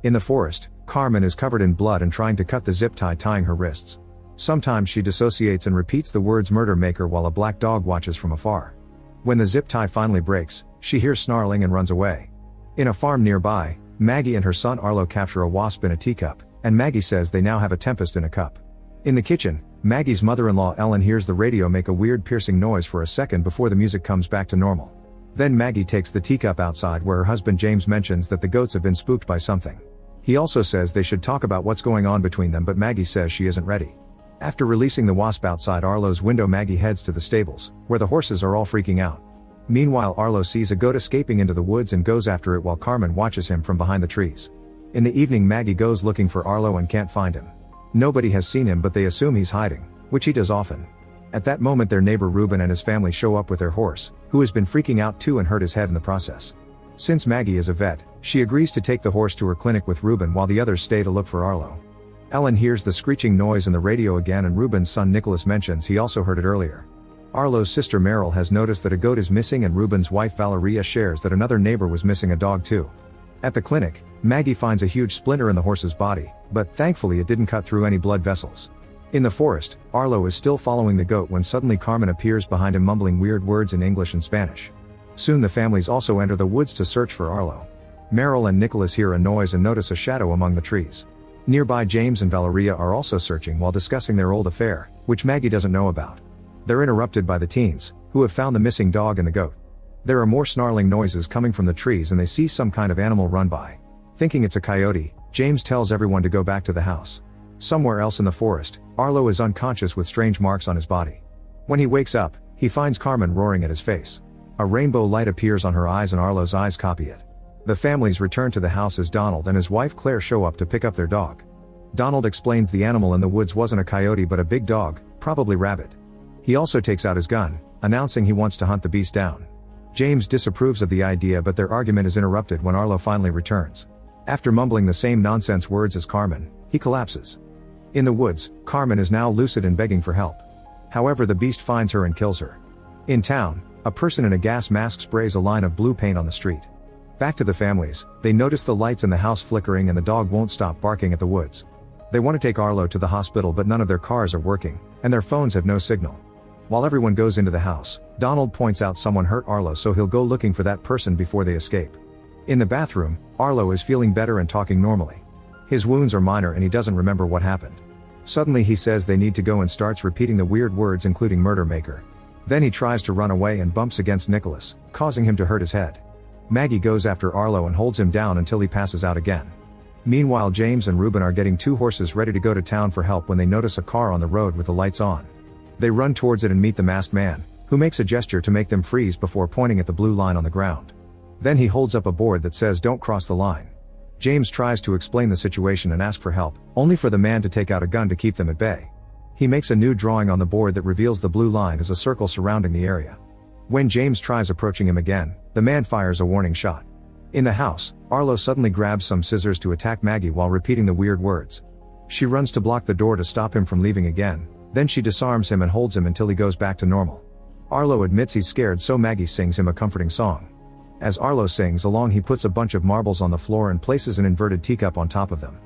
In the forest, Carmen is covered in blood and trying to cut the zip tie tying her wrists. Sometimes she dissociates and repeats the words "murder maker" while a black dog watches from afar. When the zip tie finally breaks, she hears snarling and runs away. In a farm nearby, Maggie and her son Arlo capture a wasp in a teacup, and Maggie says they now have a tempest in a cup. In the kitchen, Maggie's mother-in-law Ellen hears the radio make a weird piercing noise for a second before the music comes back to normal. Then Maggie takes the teacup outside where her husband James mentions that the goats have been spooked by something. He also says they should talk about what's going on between them, but Maggie says she isn't ready. After releasing the wasp outside Arlo's window, Maggie heads to the stables, where the horses are all freaking out. Meanwhile, Arlo sees a goat escaping into the woods and goes after it while Carmen watches him from behind the trees. In the evening, Maggie goes looking for Arlo and can't find him. Nobody has seen him, but they assume he's hiding, which he does often. At that moment, their neighbor Ruben and his family show up with their horse, who has been freaking out too and hurt his head in the process. Since Maggie is a vet, she agrees to take the horse to her clinic with Ruben while the others stay to look for Arlo. Ellen hears the screeching noise in the radio again, and Ruben's son Nicholas mentions he also heard it earlier. Arlo's sister Meryl has noticed that a goat is missing, and Ruben's wife Valeria shares that another neighbor was missing a dog too. At the clinic, Maggie finds a huge splinter in the horse's body, but thankfully it didn't cut through any blood vessels. In the forest, Arlo is still following the goat when suddenly Carmen appears behind him mumbling weird words in English and Spanish. Soon the families also enter the woods to search for Arlo. Meryl and Nicholas hear a noise and notice a shadow among the trees. Nearby, James and Valeria are also searching while discussing their old affair, which Maggie doesn't know about. They're interrupted by the teens, who have found the missing dog and the goat. There are more snarling noises coming from the trees and they see some kind of animal run by. Thinking it's a coyote, James tells everyone to go back to the house. Somewhere else in the forest, Arlo is unconscious with strange marks on his body. When he wakes up, he finds Carmen roaring at his face. A rainbow light appears on her eyes and Arlo's eyes copy it. The families return to the house as Donald and his wife Claire show up to pick up their dog. Donald explains the animal in the woods wasn't a coyote but a big dog, probably rabbit. He also takes out his gun, announcing he wants to hunt the beast down. James disapproves of the idea, but their argument is interrupted when Arlo finally returns. After mumbling the same nonsense words as Carmen, he collapses. In the woods, Carmen is now lucid and begging for help. However, the beast finds her and kills her. In town, a person in a gas mask sprays a line of blue paint on the street. Back to the families, they notice the lights in the house flickering and the dog won't stop barking at the woods. They want to take Arlo to the hospital, but none of their cars are working, and their phones have no signal. While everyone goes into the house, Donald points out someone hurt Arlo, so he'll go looking for that person before they escape. In the bathroom, Arlo is feeling better and talking normally. His wounds are minor and he doesn't remember what happened. Suddenly he says they need to go and starts repeating the weird words including "murder maker." Then he tries to run away and bumps against Nicholas, causing him to hurt his head. Maggie goes after Arlo and holds him down until he passes out again. Meanwhile, James and Ruben are getting two horses ready to go to town for help when they notice a car on the road with the lights on. They run towards it and meet the masked man, who makes a gesture to make them freeze before pointing at the blue line on the ground. Then he holds up a board that says "Don't cross the line." James tries to explain the situation and ask for help, only for the man to take out a gun to keep them at bay. He makes a new drawing on the board that reveals the blue line as a circle surrounding the area. When James tries approaching him again, the man fires a warning shot. In the house, Arlo suddenly grabs some scissors to attack Maggie while repeating the weird words. She runs to block the door to stop him from leaving again, then she disarms him and holds him until he goes back to normal. Arlo admits he's scared, so Maggie sings him a comforting song. As Arlo sings along, he puts a bunch of marbles on the floor and places an inverted teacup on top of them.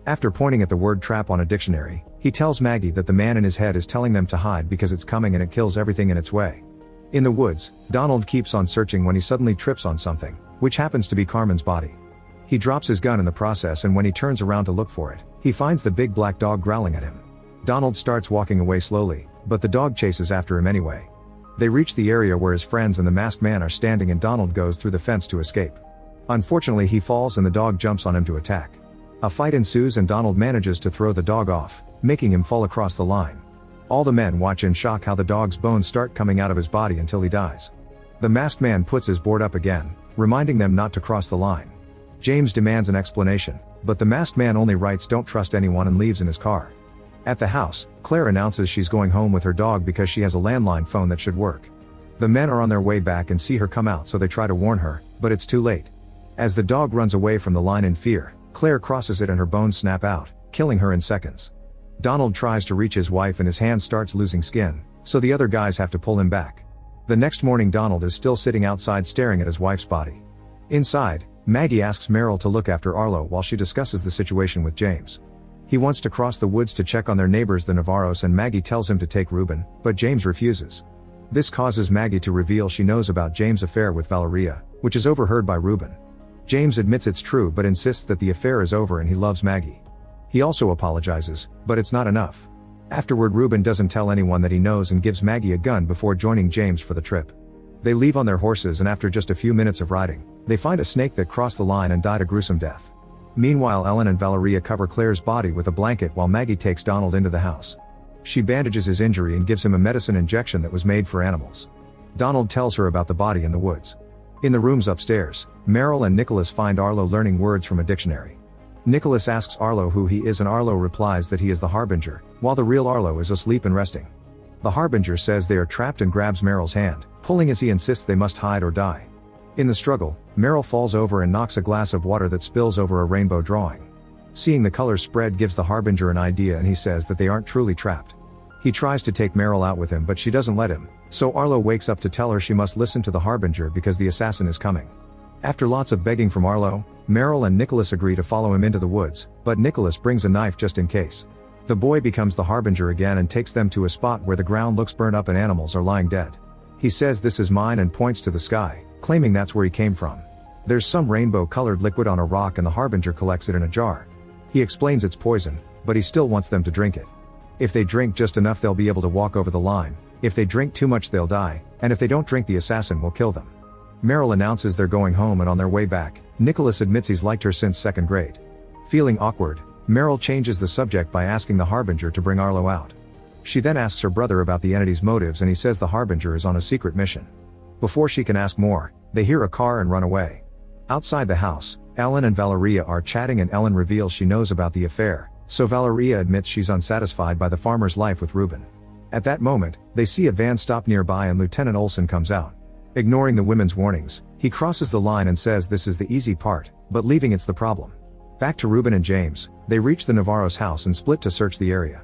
After pointing at the word "trap" on a dictionary, he tells Maggie that the man in his head is telling them to hide because it's coming and it kills everything in its way. In the woods, Donald keeps on searching when he suddenly trips on something, which happens to be Carmen's body. He drops his gun in the process, and when he turns around to look for it, he finds the big black dog growling at him. Donald starts walking away slowly, but the dog chases after him anyway. They reach the area where his friends and the masked man are standing, and Donald goes through the fence to escape. Unfortunately, he falls and the dog jumps on him to attack. A fight ensues and Donald manages to throw the dog off, making him fall across the line. All the men watch in shock how the dog's bones start coming out of his body until he dies. The masked man puts his board up again, reminding them not to cross the line. James demands an explanation, but the masked man only writes "Don't trust anyone" and leaves in his car. At the house, Claire announces she's going home with her dog because she has a landline phone that should work. The men are on their way back and see her come out, so they try to warn her, but it's too late. As the dog runs away from the line in fear, Claire crosses it and her bones snap out, killing her in seconds. Donald tries to reach his wife and his hand starts losing skin, so the other guys have to pull him back. The next morning, Donald is still sitting outside staring at his wife's body. Inside, Maggie asks Meryl to look after Arlo while she discusses the situation with James. He wants to cross the woods to check on their neighbors the Navarros, and Maggie tells him to take Ruben, but James refuses. This causes Maggie to reveal she knows about James' affair with Valeria, which is overheard by Ruben. James admits it's true but insists that the affair is over and he loves Maggie. He also apologizes, but it's not enough. Afterward, Ruben doesn't tell anyone that he knows and gives Maggie a gun before joining James for the trip. They leave on their horses, and after just a few minutes of riding, they find a snake that crossed the line and died a gruesome death. Meanwhile, Ellen and Valeria cover Claire's body with a blanket while Maggie takes Donald into the house. She bandages his injury and gives him a medicine injection that was made for animals. Donald tells her about the body in the woods. In the rooms upstairs, Meryl and Nicholas find Arlo learning words from a dictionary. Nicholas asks Arlo who he is, and Arlo replies that he is the Harbinger, while the real Arlo is asleep and resting. The Harbinger says they are trapped and grabs Meryl's hand, pulling as he insists they must hide or die. In the struggle, Meryl falls over and knocks a glass of water that spills over a rainbow drawing. Seeing the colors spread gives the Harbinger an idea, and he says that they aren't truly trapped. He tries to take Meryl out with him, but she doesn't let him, so Arlo wakes up to tell her she must listen to the Harbinger because the assassin is coming. After lots of begging from Arlo, Meryl and Nicholas agree to follow him into the woods, but Nicholas brings a knife just in case. The boy becomes the Harbinger again and takes them to a spot where the ground looks burnt up and animals are lying dead. He says this is mine and points to the sky, claiming that's where he came from. There's some rainbow-colored liquid on a rock and the Harbinger collects it in a jar. He explains it's poison, but he still wants them to drink it. If they drink just enough they'll be able to walk over the line, if they drink too much they'll die, and if they don't drink the assassin will kill them. Meryl announces they're going home, and on their way back, Nicholas admits he's liked her since second grade. Feeling awkward, Meryl changes the subject by asking the Harbinger to bring Arlo out. She then asks her brother about the entity's motives, and he says the Harbinger is on a secret mission. Before she can ask more, they hear a car and run away. Outside the house, Ellen and Valeria are chatting, and Ellen reveals she knows about the affair, so Valeria admits she's unsatisfied by the farmer's life with Ruben. At that moment, they see a van stop nearby and Lieutenant Olsen comes out. Ignoring the women's warnings, he crosses the line and says this is the easy part, but leaving it's the problem. Back to Ruben and James, they reach the Navarro's house and split to search the area.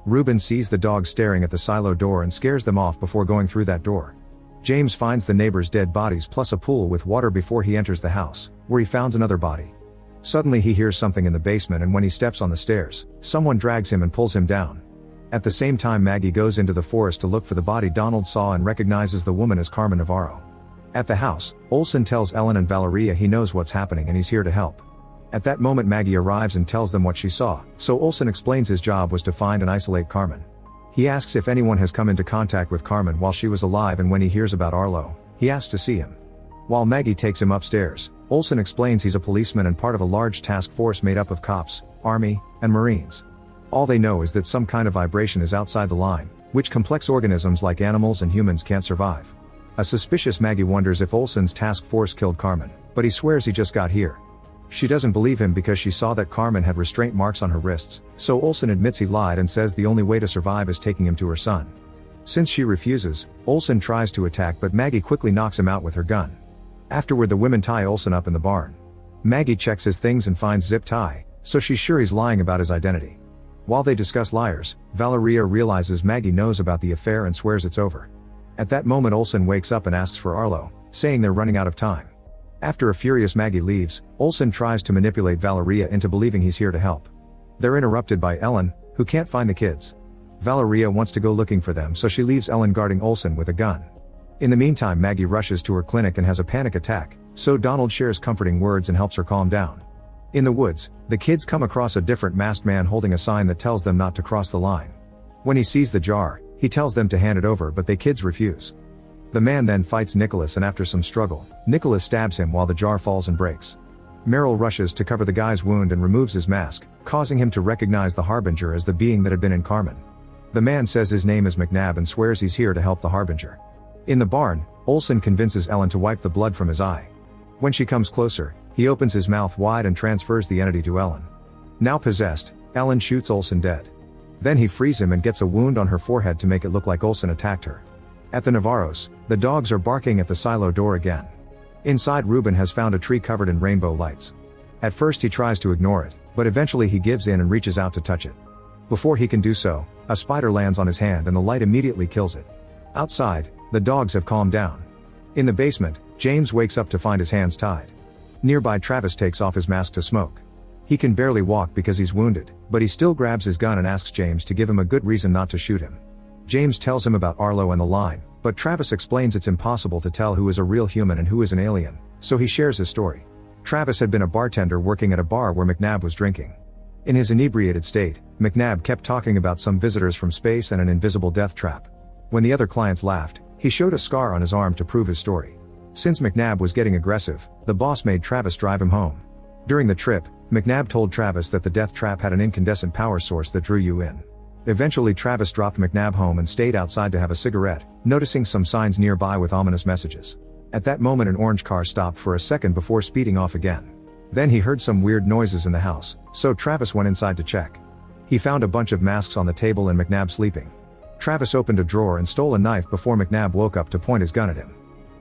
Ruben sees the dogs staring at the silo door and scares them off before going through that door. James finds the neighbors' dead bodies plus a pool with water before he enters the house, where he finds another body. Suddenly he hears something in the basement, and when he steps on the stairs, someone drags him and pulls him down. At the same time, Maggie goes into the forest to look for the body Donald saw and recognizes the woman as Carmen Navarro. At the house, Olsen tells Ellen and Valeria he knows what's happening and he's here to help. At that moment Maggie arrives and tells them what she saw, so Olsen explains his job was to find and isolate Carmen. He asks if anyone has come into contact with Carmen while she was alive, and when he hears about Arlo, he asks to see him. While Maggie takes him upstairs, Olsen explains he's a policeman and part of a large task force made up of cops, army, and marines. All they know is that some kind of vibration is outside the line, which complex organisms like animals and humans can't survive. A suspicious Maggie wonders if Olsen's task force killed Carmen, but he swears he just got here. She doesn't believe him because she saw that Carmen had restraint marks on her wrists, so Olsen admits he lied and says the only way to survive is taking him to her son. Since she refuses, Olsen tries to attack, but Maggie quickly knocks him out with her gun. Afterward, the women tie Olsen up in the barn. Maggie checks his things and finds zip tie, so she's sure he's lying about his identity. While they discuss liars, Valeria realizes Maggie knows about the affair and swears it's over. At that moment Olsen wakes up and asks for Arlo, saying they're running out of time. After a furious Maggie leaves, Olsen tries to manipulate Valeria into believing he's here to help. They're interrupted by Ellen, who can't find the kids. Valeria wants to go looking for them, so she leaves Ellen guarding Olsen with a gun. In the meantime, Maggie rushes to her clinic and has a panic attack, so Donald shares comforting words and helps her calm down. In the woods, the kids come across a different masked man holding a sign that tells them not to cross the line. When he sees the jar, he tells them to hand it over, but the kids refuse. The man then fights Nicholas, and after some struggle, Nicholas stabs him while the jar falls and breaks. Meryl rushes to cover the guy's wound and removes his mask, causing him to recognize the Harbinger as the being that had been in Carmen. The man says his name is McNabb and swears he's here to help the Harbinger. In the barn, Olsen convinces Ellen to wipe the blood from his eye. When she comes closer, he opens his mouth wide and transfers the entity to Ellen. Now possessed, Ellen shoots Olsen dead. Then he frees him and gets a wound on her forehead to make it look like Olsen attacked her. At the Navarros, the dogs are barking at the silo door again. Inside, Ruben has found a tree covered in rainbow lights. At first he tries to ignore it, but eventually he gives in and reaches out to touch it. Before he can do so, a spider lands on his hand and the light immediately kills it. Outside, the dogs have calmed down. In the basement, James wakes up to find his hands tied. Nearby, Travis takes off his mask to smoke. He can barely walk because he's wounded, but he still grabs his gun and asks James to give him a good reason not to shoot him. James tells him about Arlo and the line, but Travis explains it's impossible to tell who is a real human and who is an alien, so he shares his story. Travis had been a bartender working at a bar where McNabb was drinking. In his inebriated state, McNabb kept talking about some visitors from space and an invisible death trap. When the other clients laughed, he showed a scar on his arm to prove his story. Since McNabb was getting aggressive, the boss made Travis drive him home. During the trip, McNabb told Travis that the death trap had an incandescent power source that drew you in. Eventually, Travis dropped McNabb home and stayed outside to have a cigarette, noticing some signs nearby with ominous messages. At that moment, an orange car stopped for a second before speeding off again. Then he heard some weird noises in the house, so Travis went inside to check. He found a bunch of masks on the table and McNabb sleeping. Travis opened a drawer and stole a knife before McNabb woke up to point his gun at him.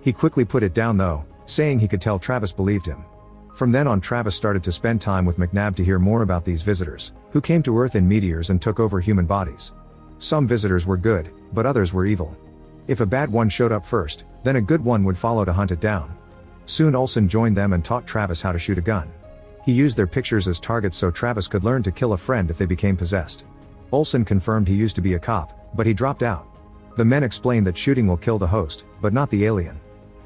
He quickly put it down though, saying he could tell Travis believed him. From then on, Travis started to spend time with McNabb to hear more about these visitors, who came to Earth in meteors and took over human bodies. Some visitors were good, but others were evil. If a bad one showed up first, then a good one would follow to hunt it down. Soon Olsen joined them and taught Travis how to shoot a gun. He used their pictures as targets so Travis could learn to kill a friend if they became possessed. Olsen confirmed he used to be a cop, but he dropped out. The men explained that shooting will kill the host, but not the alien.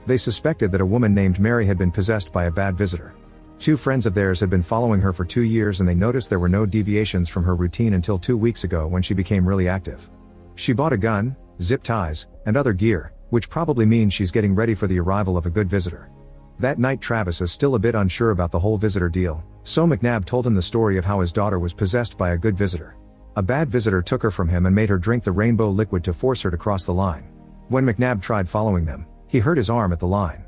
They suspected that a woman named Mary had been possessed by a bad visitor. Two friends of theirs had been following her for 2 years and they noticed there were no deviations from her routine until 2 weeks ago when she became really active. She bought a gun, zip ties, and other gear, which probably means she's getting ready for the arrival of a good visitor. That night, Travis is still a bit unsure about the whole visitor deal, so McNabb told him the story of how his daughter was possessed by a good visitor. A bad visitor took her from him and made her drink the rainbow liquid to force her to cross the line. When McNabb tried following them, he hurt his arm at the line.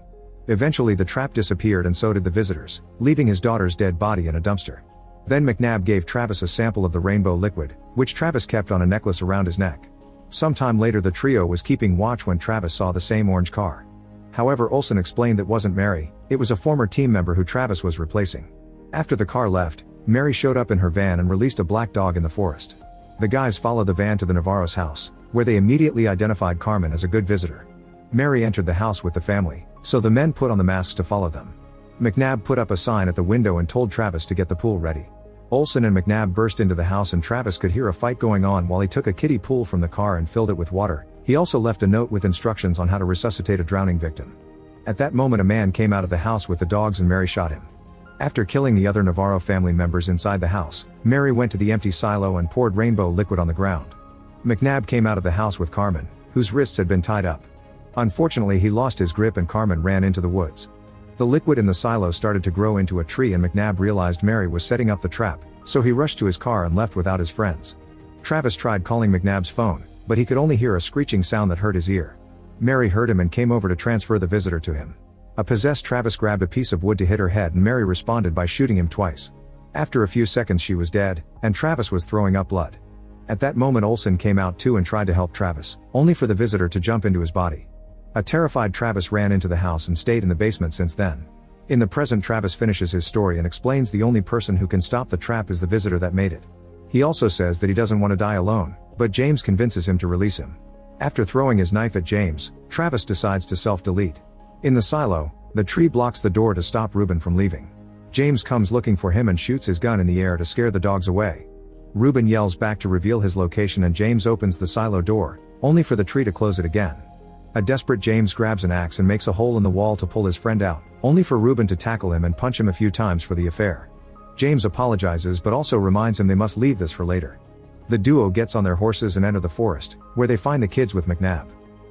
Eventually the trap disappeared and so did the visitors, leaving his daughter's dead body in a dumpster. Then McNabb gave Travis a sample of the rainbow liquid, which Travis kept on a necklace around his neck. Sometime later, the trio was keeping watch when Travis saw the same orange car. However, Olsen explained that wasn't Mary, it was a former team member who Travis was replacing. After the car left, Mary showed up in her van and released a black dog in the forest. The guys followed the van to the Navarro's house, where they immediately identified Carmen as a good visitor. Mary entered the house with the family, so the men put on the masks to follow them. McNabb put up a sign at the window and told Travis to get the pool ready. Olsen and McNabb burst into the house and Travis could hear a fight going on while he took a kiddie pool from the car and filled it with water. He also left a note with instructions on how to resuscitate a drowning victim. At that moment, a man came out of the house with the dogs and Mary shot him. After killing the other Navarro family members inside the house, Mary went to the empty silo and poured rainbow liquid on the ground. McNabb came out of the house with Carmen, whose wrists had been tied up. Unfortunately, he lost his grip and Carmen ran into the woods. The liquid in the silo started to grow into a tree and McNabb realized Mary was setting up the trap, so he rushed to his car and left without his friends. Travis tried calling McNabb's phone, but he could only hear a screeching sound that hurt his ear. Mary heard him and came over to transfer the visitor to him. A possessed Travis grabbed a piece of wood to hit her head and Mary responded by shooting him twice. After a few seconds she was dead, and Travis was throwing up blood. At that moment Olsen came out too and tried to help Travis, only for the visitor to jump into his body. A terrified Travis ran into the house and stayed in the basement since then. In the present, Travis finishes his story and explains the only person who can stop the trap is the visitor that made it. He also says that he doesn't want to die alone, but James convinces him to release him. After throwing his knife at James, Travis decides to self-delete. In the silo, the tree blocks the door to stop Ruben from leaving. James comes looking for him and shoots his gun in the air to scare the dogs away. Ruben yells back to reveal his location and James opens the silo door, only for the tree to close it again. A desperate James grabs an axe and makes a hole in the wall to pull his friend out, only for Ruben to tackle him and punch him a few times for the affair. James apologizes but also reminds him they must leave this for later. The duo gets on their horses and enter the forest, where they find the kids with McNabb.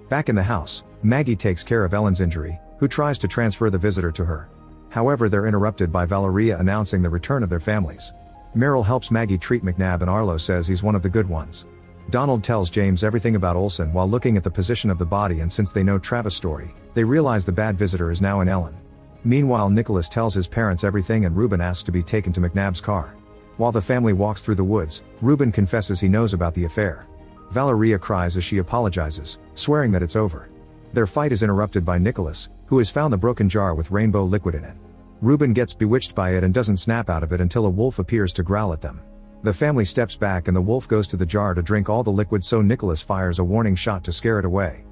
Back in the house, Maggie takes care of Ellen's injury, who tries to transfer the visitor to her. However, they're interrupted by Valeria announcing the return of their families. Meryl helps Maggie treat McNabb and Arlo says he's one of the good ones. Donald tells James everything about Olsen while looking at the position of the body, and since they know Travis' story, they realize the bad visitor is now in Ellen. Meanwhile, Nicholas tells his parents everything and Ruben asks to be taken to McNabb's car. While the family walks through the woods, Ruben confesses he knows about the affair. Valeria cries as she apologizes, swearing that it's over. Their fight is interrupted by Nicholas, who has found the broken jar with rainbow liquid in it. Ruben gets bewitched by it and doesn't snap out of it until a wolf appears to growl at them. The family steps back and the wolf goes to the jar to drink all the liquid, so Nicholas fires a warning shot to scare it away.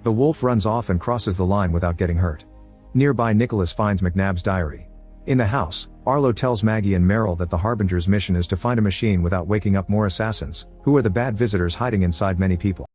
The wolf runs off and crosses the line without getting hurt. Nearby, Nicholas finds McNabb's diary. In the house, Arlo tells Maggie and Meryl that the Harbinger's mission is to find a machine without waking up more assassins, who are the bad visitors hiding inside many people.